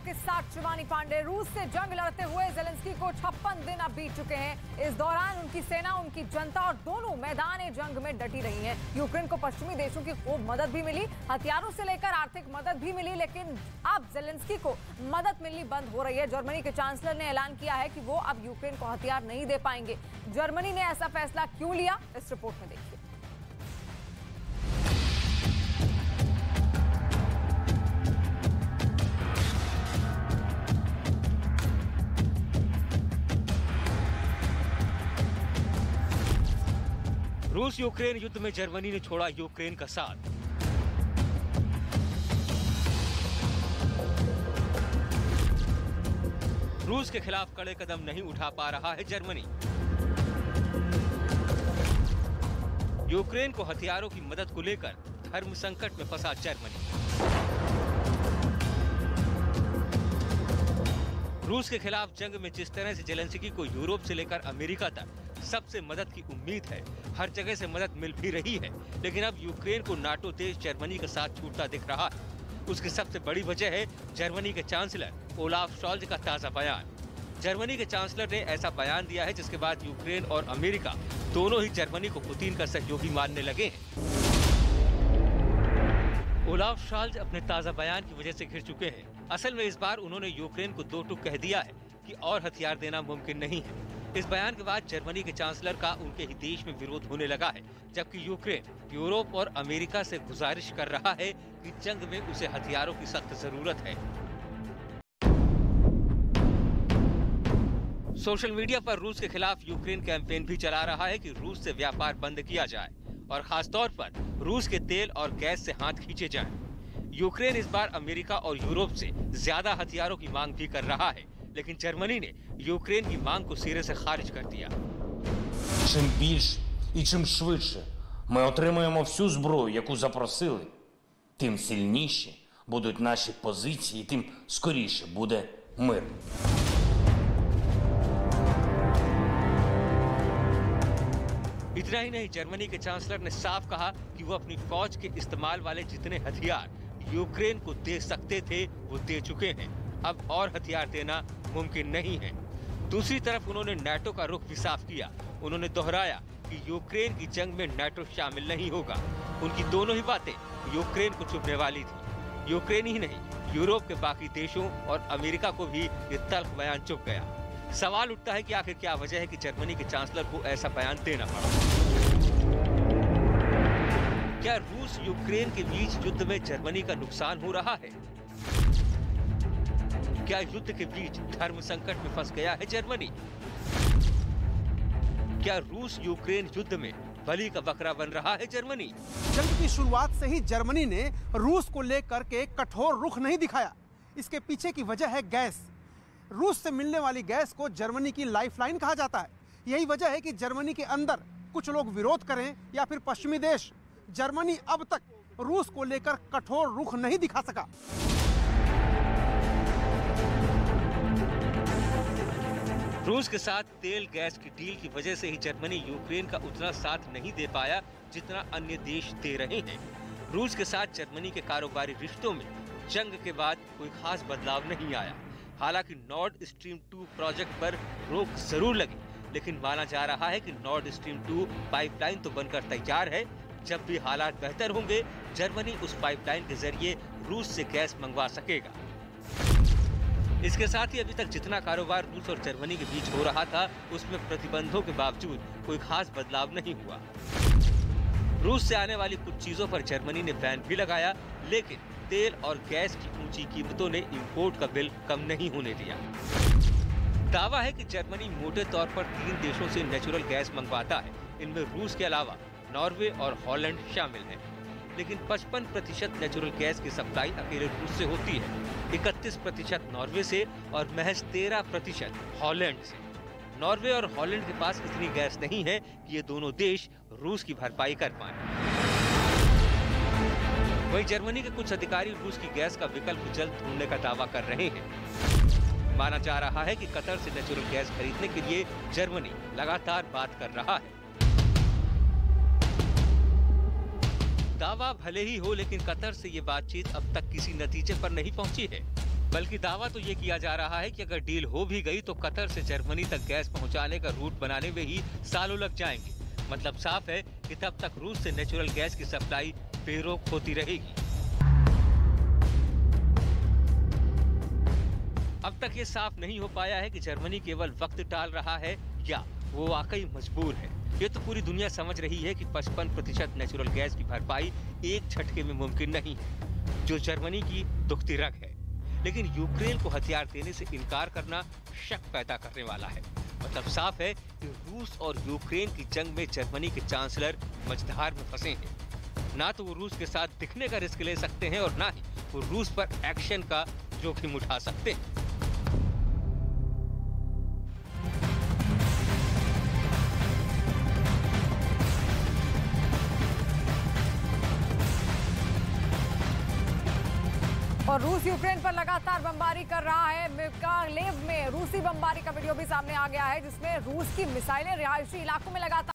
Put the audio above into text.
आपके साथ शिवानी पांडे। रूस से जंग लड़ते हुए जेलेंस्की को 56 दिन अब बीत चुके हैं। इस दौरान उनकी सेना, उनकी जनता और दोनों मैदान जंग में डटी रही हैं। यूक्रेन को पश्चिमी देशों की खूब मदद भी मिली, हथियारों से लेकर आर्थिक मदद भी मिली, लेकिन अब जेलेंस्की को मदद मिलनी बंद हो रही है। जर्मनी के चांसलर ने ऐलान किया है कि वो अब यूक्रेन को हथियार नहीं दे पाएंगे। जर्मनी ने ऐसा फैसला क्यों लिया, इस रिपोर्ट में देखिए। रूस यूक्रेन युद्ध में जर्मनी ने छोड़ा यूक्रेन का साथ। रूस के खिलाफ कड़े कदम नहीं उठा पा रहा है जर्मनी। यूक्रेन को हथियारों की मदद को लेकर धर्म संकट में फंसा जर्मनी। रूस के खिलाफ जंग में जिस तरह से जेलेंस्की को यूरोप से लेकर अमेरिका तक सबसे मदद की उम्मीद है, हर जगह से मदद मिल भी रही है, लेकिन अब यूक्रेन को नाटो देश जर्मनी के साथ छूटता दिख रहा है। उसकी सबसे बड़ी वजह है जर्मनी के चांसलर ओलाफ शॉल्ज का ताजा बयान। जर्मनी के चांसलर ने ऐसा बयान दिया है जिसके बाद यूक्रेन और अमेरिका दोनों ही जर्मनी को पुतिन का सहयोगी मानने लगे हैं। ओलाफ शॉल्ज अपने ताजा बयान की वजह से घिर चुके हैं। असल में इस बार उन्होंने यूक्रेन को दो टूक कह दिया है कि और हथियार देना मुमकिन नहीं है। इस बयान के बाद जर्मनी के चांसलर का उनके ही देश में विरोध होने लगा है, जबकि यूक्रेन यूरोप और अमेरिका से गुजारिश कर रहा है कि जंग में उसे हथियारों की सख्त जरूरत है। सोशल मीडिया पर रूस के खिलाफ यूक्रेन कैंपेन भी चला रहा है कि रूस से व्यापार बंद किया जाए और खास तौर पर रूस के तेल और गैस से हाथ खींचे जाएं। यूक्रेन इस बार अमेरिका और यूरोप से ज्यादा हथियारों की मांग भी कर रहा है, लेकिन जर्मनी ने यूक्रेन की मांग को सिरे से खारिज कर दिया। Чим більше і чим швидше ми отримаємо всю зброю, яку запросили, тим сильніші будуть наші позиції, тим скоріше буде мир. इतना ही नहीं, जर्मनी के चांसलर ने साफ कहा कि वो अपनी फौज के इस्तेमाल वाले जितने हथियार यूक्रेन को दे सकते थे वो दे चुके हैं। अब और हथियार देना मुमकिन नहीं है। दूसरी तरफ उन्होंने नाटो का रुख भी साफ किया। उन्होंने दोहराया कि यूक्रेन की जंग में नाटो शामिल नहीं होगा। उनकी दोनों ही बातें यूक्रेन को चुभने वाली थी। यूक्रेन ही नहीं, यूरोप के बाकी देशों और अमेरिका को भी ये तल्ख बयान चुभ गया। सवाल उठता है कि आखिर क्या वजह है कि जर्मनी के चांसलर को ऐसा बयान देना पड़ा। क्या रूस यूक्रेन के बीच युद्ध में जर्मनी का नुकसान हो रहा है? क्या युद्ध के बीच धर्म संकट में फंस गया है जर्मनी? क्या रूस यूक्रेन युद्ध में बलि का बकरा बन रहा है जर्मनी? जंग की शुरुआत से ही जर्मनी ने रूस को लेकर के कठोर रुख नहीं दिखाया। इसके पीछे की वजह है गैस। रूस से मिलने वाली गैस को जर्मनी की लाइफलाइन कहा जाता है। यही वजह है कि जर्मनी के अंदर कुछ लोग विरोध करें या फिर पश्चिमी देश, जर्मनी अब तक रूस को लेकर कठोर रुख नहीं दिखा सका। रूस के साथ तेल गैस की डील की वजह से ही जर्मनी यूक्रेन का उतना साथ नहीं दे पाया जितना अन्य देश दे रहे हैं। रूस के साथ जर्मनी के कारोबारी रिश्तों में जंग के बाद कोई खास बदलाव नहीं आया। हालांकि नॉर्ड स्ट्रीम 2 प्रोजेक्ट पर रोक जरूर लगी, लेकिन माना जा रहा है कि नॉर्ड स्ट्रीम 2 पाइपलाइन तो बनकर तैयार है। जब भी हालात बेहतर होंगे, जर्मनी उस पाइपलाइन के जरिए रूस से गैस मंगवा सकेगा। इसके साथ ही अभी तक जितना कारोबार रूस और जर्मनी के बीच हो रहा था, उसमें प्रतिबंधों के बावजूद कोई खास बदलाव नहीं हुआ। रूस से आने वाली कुछ चीजों पर जर्मनी ने बैन भी लगाया, लेकिन तेल और गैस की ऊंची कीमतों ने इंपोर्ट का बिल कम नहीं होने दिया। दावा है कि जर्मनी मोटे तौर पर 3 देशों से नेचुरल गैस मंगवाता है। इनमें रूस के अलावा नॉर्वे और हॉलैंड शामिल हैं। लेकिन 55% नेचुरल गैस की सप्लाई अकेले रूस से होती है, 31% नॉर्वे से और महज 13% हॉलैंड से। नॉर्वे और हॉलैंड के पास इतनी गैस नहीं है कि ये दोनों देश रूस की भरपाई कर पाएं। वहीं जर्मनी के कुछ अधिकारी रूस की गैस का विकल्प जल्द ढूंढने का दावा कर रहे हैं। माना जा रहा है कि कतर से नेचुरल गैस खरीदने के लिए जर्मनी लगातार बात कर रहा है। दावा भले ही हो, लेकिन कतर से ये बातचीत अब तक किसी नतीजे पर नहीं पहुंची है। बल्कि दावा तो ये किया जा रहा है कि अगर डील हो भी गई तो कतर से जर्मनी तक गैस पहुंचाने का रूट बनाने में ही सालों लग जाएंगे। मतलब साफ है कि तब तक रूस से नेचुरल गैस की सप्लाई बेरोक होती रहेगी। अब तक ये साफ नहीं हो पाया है कि जर्मनी केवल वक्त टाल रहा है या वो वाकई मजबूर है। ये तो पूरी दुनिया समझ रही है कि 55% नेचुरल गैस की भरपाई एक झटके में मुमकिन नहीं है, जो जर्मनी की दुखती रग है। लेकिन यूक्रेन को हथियार देने से इनकार करना शक पैदा करने वाला है। मतलब साफ है कि रूस और यूक्रेन की जंग में जर्मनी के चांसलर मझधार में फंसे हैं। ना तो वो रूस के साथ दिखने का रिस्क ले सकते हैं और ना ही वो रूस पर एक्शन का जोखिम उठा सकते हैं। और रूस यूक्रेन पर लगातार बमबारी कर रहा है। मिकालेव में रूसी बमबारी का वीडियो भी सामने आ गया है, जिसमें रूस की मिसाइलें रिहायशी इलाकों में लगातार